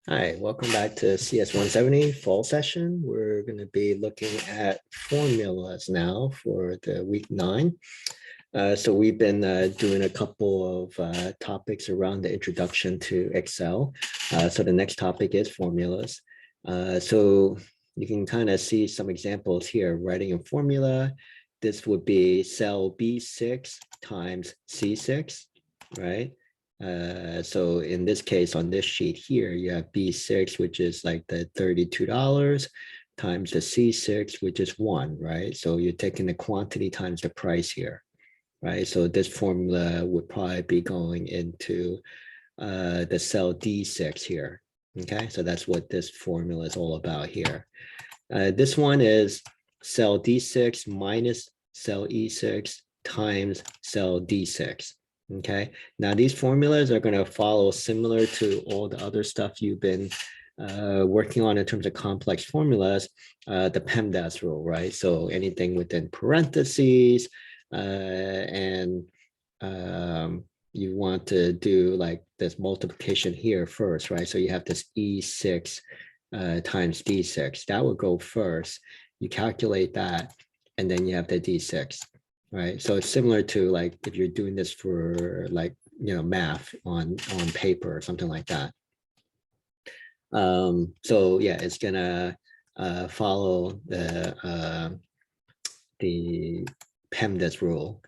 Hi, welcome back to CS170 fall session. We're going to be looking at formulas now for the week 9. So we've been doing a couple of topics around the introduction to Excel. So the next topic is formulas. So you can kind of see some examples here, writing a formula. This would be cell B6 times C6, right? So in this case, on this sheet here, you have B6, which is like the $32 times the C6, which is 1, right? So you're taking the quantity times the price here, right? So this formula would probably be going into the cell D6 here, okay? So that's what this formula is all about here. This one is cell D6 minus cell E6 times cell D6. Okay, now these formulas are going to follow similar to all the other stuff you've been working on in terms of complex formulas, the Pemdas rule, right? So anything within parentheses and you want to do like this multiplication here first, right? So you have this E6 times D6. That would go first. You calculate that, and then you have the D6, right? So it's similar to like if you're doing this for like, math on paper or something like that. So yeah, it's gonna follow the Pemdas rule,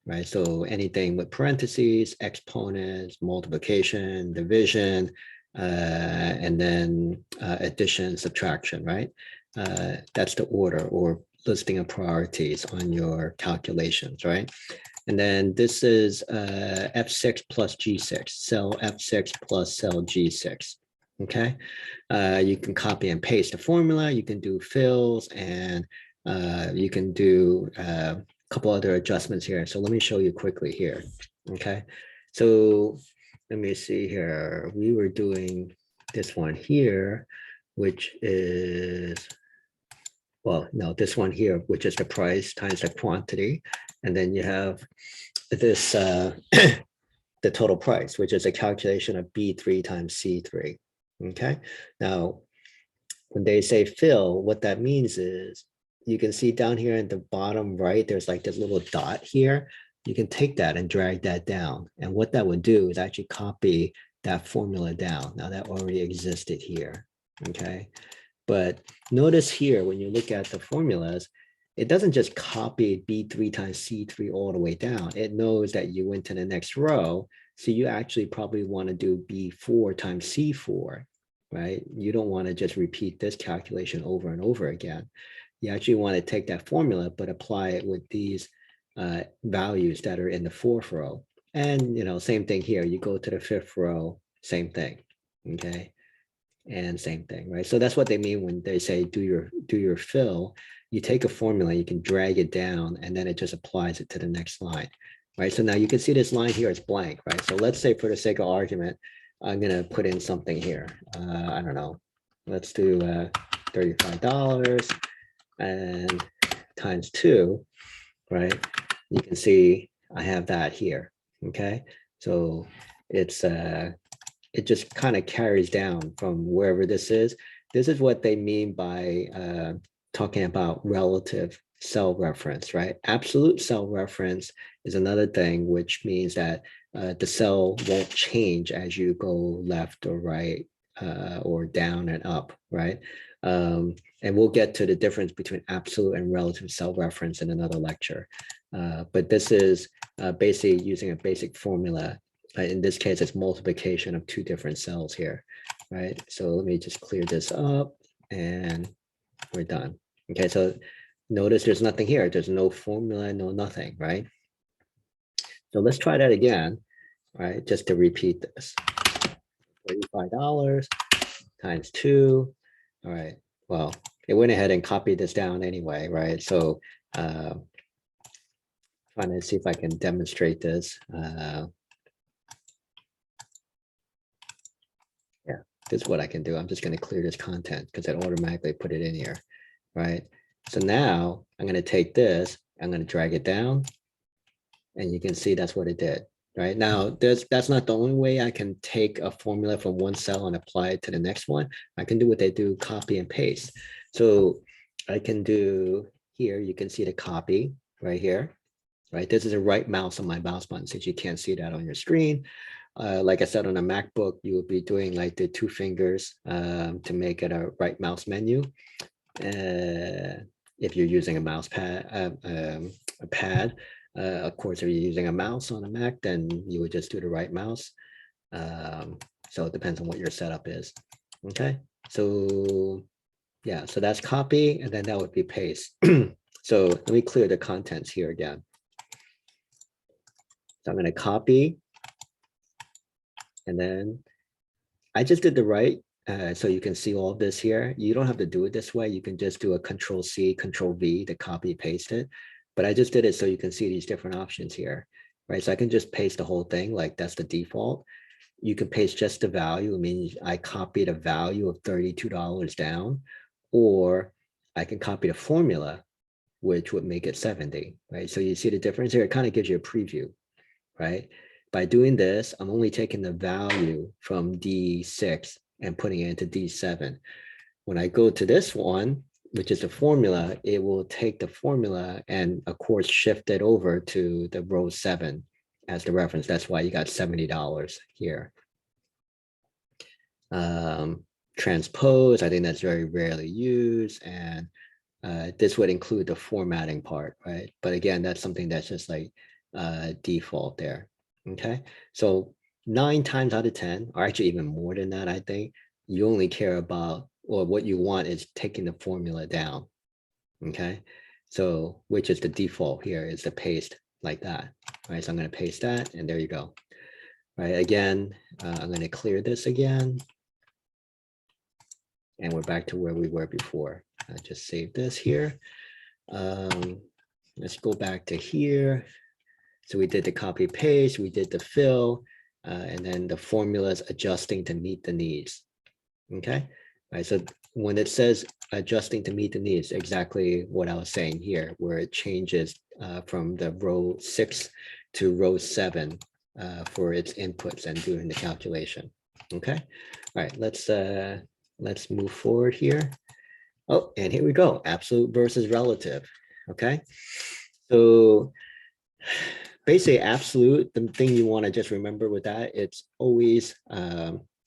right? So anything with parentheses, exponents, multiplication, division, and then addition, subtraction, right? That's the order or listing of priorities on your calculations, right? And then this is F6 plus G6, cell F6 plus cell G6, okay? You can copy and paste the formula, you can do fills, and you can do a couple other adjustments here. So let me show you quickly here, okay? So let me see here. We were doing this one here, which is, well, no, this one here, which is the price times the quantity. And then you have this, the total price, which is a calculation of B3 times C3, okay? Now, when they say fill, what that means is you can see down here in the bottom right, there's like this little dot here. You can take that and drag that down. And what that would do is actually copy that formula down. Now that already existed here, okay? But notice here, when you look at the formulas, it doesn't just copy B3 times C3 all the way down. It knows that you went to the next row. So you actually probably want to do B4 times C4, right? You don't want to just repeat this calculation over and over again. You actually want to take that formula, but apply it with these values that are in the fourth row. And, same thing here. You go to the fifth row, same thing, okay? And same thing, right? So that's what they mean when they say do your fill. You take a formula, you can drag it down, and then it just applies it to the next line, right? So now you can see this line here is blank, right? So let's say for the sake of argument, I'm gonna put in something here. I don't know. Let's do $35 and times 2, right? You can see I have that here, okay? So it's it just kind of carries down from wherever this is. This is what they mean by talking about relative cell reference, right? Absolute cell reference is another thing, which means that the cell won't change as you go left or right or down and up, right? And we'll get to the difference between absolute and relative cell reference in another lecture. But this is basically using a basic formula. In this case, it's multiplication of 2 different cells here, right? So let me just clear this up and we're done. Okay, so notice there's nothing here. There's no formula, no nothing, right? So let's try that again, right? Just to repeat this. $35 times 2. All right, well, it went ahead and copied this down anyway, right? So trying to see if I can demonstrate this. Yeah, this is what I can do. I'm just going to clear this content because it automatically put it in here, right? So now I'm going to take this, I'm going to drag it down, and you can see that's what it did, right? Now, that's not the only way I can take a formula from one cell and apply it to the next one. I can do what they do, copy and paste. So I can do here, you can see the copy right here, right? This is a right mouse on my mouse button since you can't see that on your screen. Like I said, on a MacBook, you will be doing like the two fingers to make it a right mouse menu. If you're using a mouse pad, a pad, of course, if you're using a mouse on a Mac, then you would just do the right mouse. So it depends on what your setup is. Okay, so yeah, so that's copy, and then that would be paste. So let me clear the contents here again. So I'm going to copy, and then I just did the right. So you can see all of this here. You don't have to do it this way. You can just do a Control C, Control V to copy paste it. But I just did it so you can see these different options here, right? So I can just paste the whole thing, like that's the default. You can paste just the value. I mean, I copied a value of $32 down, or I can copy the formula, which would make it 70, right? So you see the difference here. It kind of gives you a preview, right? By doing this, I'm only taking the value from D6 and putting it into D7. When I go to this one, which is the formula, it will take the formula and of course shift it over to the row 7 as the reference. That's why you got $70 here. Transpose, I think that's very rarely used, and this would include the formatting part, right? But again, that's something that's just like default there. Okay, so 9 times out of 10, or actually even more than that, I think, you only care about, or what you want is taking the formula down. Okay, so which is the default here is the paste like that. All right, so I'm going to paste that, and there you go. All right, again, I'm going to clear this again. And we're back to where we were before. I just saved this here. Let's go back to here. So we did the copy paste, we did the fill, and then the formulas adjusting to meet the needs. Okay, all right, so when it says adjusting to meet the needs, exactly what I was saying here, where it changes from the row 6 to row 7 for its inputs and doing the calculation. Okay, all right, let's move forward here. Oh, and here we go, absolute versus relative. Okay, so basically absolute, the thing you want to just remember with that, it's always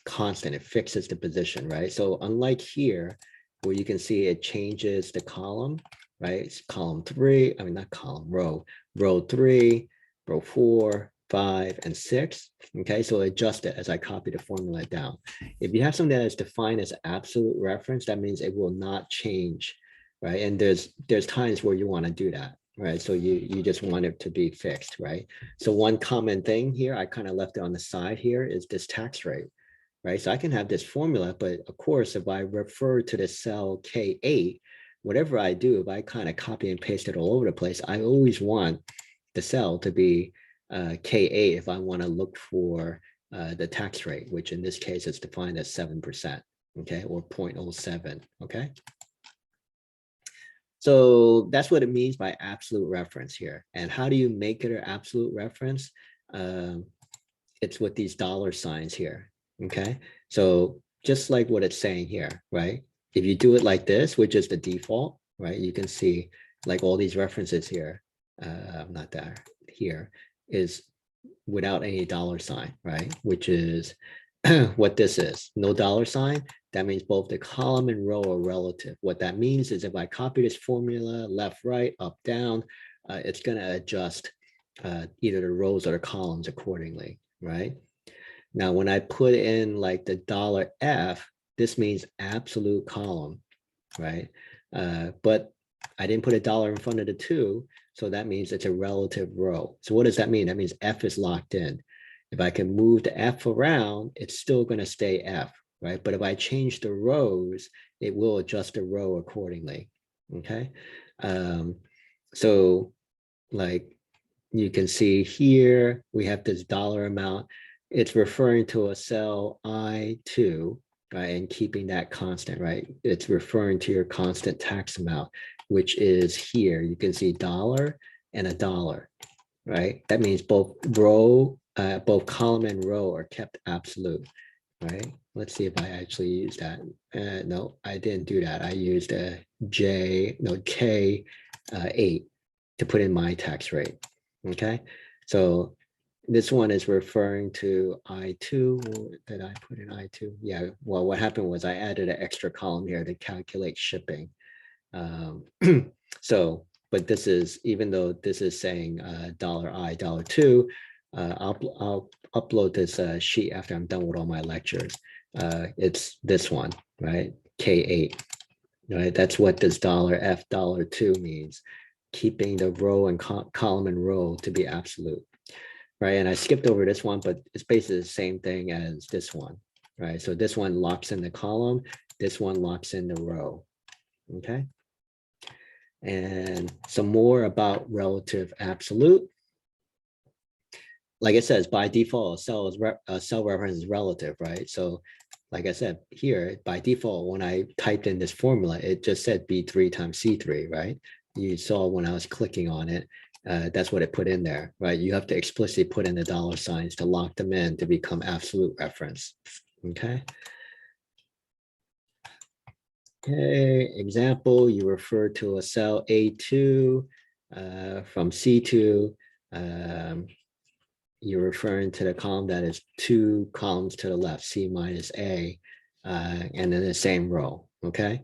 constant. It fixes the position, right? So unlike here, where you can see it changes the column, right? It's column 3, I mean, not column, row 3, row 4, 5, and 6. Okay, so adjust it as I copy the formula down. If you have something that is defined as absolute reference, that means it will not change, right? And there's times where you want to do that, right? So you just want it to be fixed, right? So one common thing here, I kind of left it on the side here, is this tax rate, right? So I can have this formula, but of course, if I refer to the cell K8, whatever I do, if I kind of copy and paste it all over the place, I always want the cell to be K8 if I want to look for the tax rate, which in this case is defined as 7%, okay, or 0.07, okay? So that's what it means by absolute reference here. And how do you make it an absolute reference? It's with these dollar signs here, okay? So just like what it's saying here, right? If you do it like this, which is the default, right? You can see like all these references here, not there, here, is without any dollar sign, right? Which is what this is, no dollar sign. That means both the column and row are relative. What that means is if I copy this formula left, right, up, down, it's going to adjust either the rows or the columns accordingly, right? Now, when I put in like the $F, this means absolute column, right? But I didn't put a dollar in front of the 2, so that means it's a relative row. So what does that mean? That means F is locked in. If I can move the F around, it's still going to stay F, right? But if I change the rows, it will adjust the row accordingly, okay? So like you can see here, we have this dollar amount. It's referring to a cell I2, right? And keeping that constant, right? It's referring to your constant tax amount, which is here. You can see dollar and a dollar, right? That means both row both column and row are kept absolute, right? Let's see if I actually use that. No, I didn't do that. I used a K8 to put in my tax rate. Okay, so this one is referring to I2. Did I put in I2? Yeah, well, what happened was I added an extra column here to calculate shipping. So, but this is, even though this is saying $I, $2, I'll upload this sheet after I'm done with all my lectures. It's this one, right? K8, right? That's what this $F $2 means, keeping the row and column and row to be absolute, right? And I skipped over this one, but it's basically the same thing as this one, right? So this one locks in the column, this one locks in the row, okay? And some more about relative absolute. Like it says, by default, a cell reference is relative, right? So like I said here, by default, when I typed in this formula, it just said B3 times C3, right? You saw when I was clicking on it, that's what it put in there, right? You have to explicitly put in the dollar signs to lock them in to become absolute reference, okay? Okay, example, you refer to a cell A2 from C2. You're referring to the column that is 2 columns to the left, C minus A, and then the same row, okay?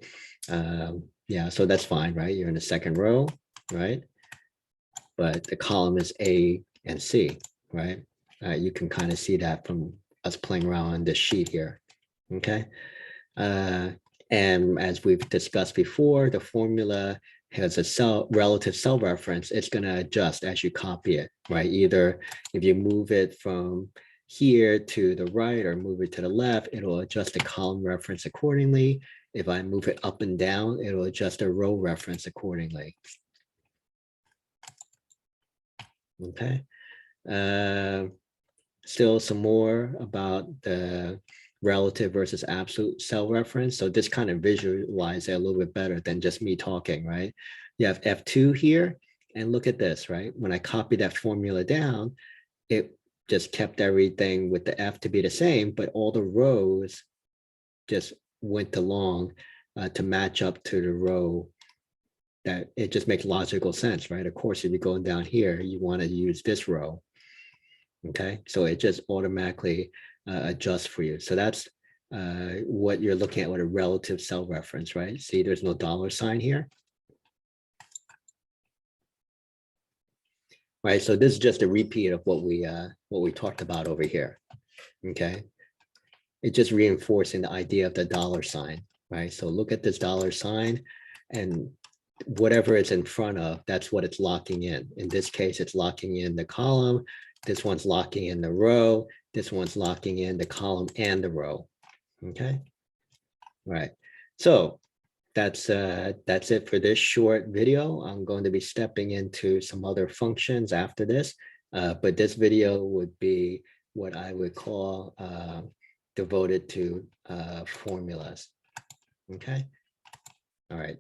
Yeah, so that's fine, right? You're in the second row, right? But the column is A and C, right? You can kind of see that from us playing around on this sheet here, okay? And as we've discussed before, the formula has a relative cell reference. It's going to adjust as you copy it, right? Either if you move it from here to the right or move it to the left, it'll adjust the column reference accordingly. If I move it up and down, it'll adjust the row reference accordingly. Okay. Still some more about the relative versus absolute cell reference. So this kind of visualize it a little bit better than just me talking, right? You have F2 here, and look at this, right? When I copy that formula down, it just kept everything with the F to be the same, but all the rows just went along to match up to the row. That it just makes logical sense, right? Of course, if you're going down here, you want to use this row. Okay, so it just automatically adjusts for you. So that's what you're looking at with a relative cell reference, right? See, there's no dollar sign here. Right, so this is just a repeat of what we talked about over here. Okay, it's just reinforcing the idea of the dollar sign, right? So look at this dollar sign, and whatever it's in front of, that's what it's locking in. In this case, it's locking in the column. This one's locking in the row. This one's locking in the column and the row. Okay. All right. So that's it for this short video. I'm going to be stepping into some other functions after this, but this video would be what I would call devoted to formulas. Okay. All right.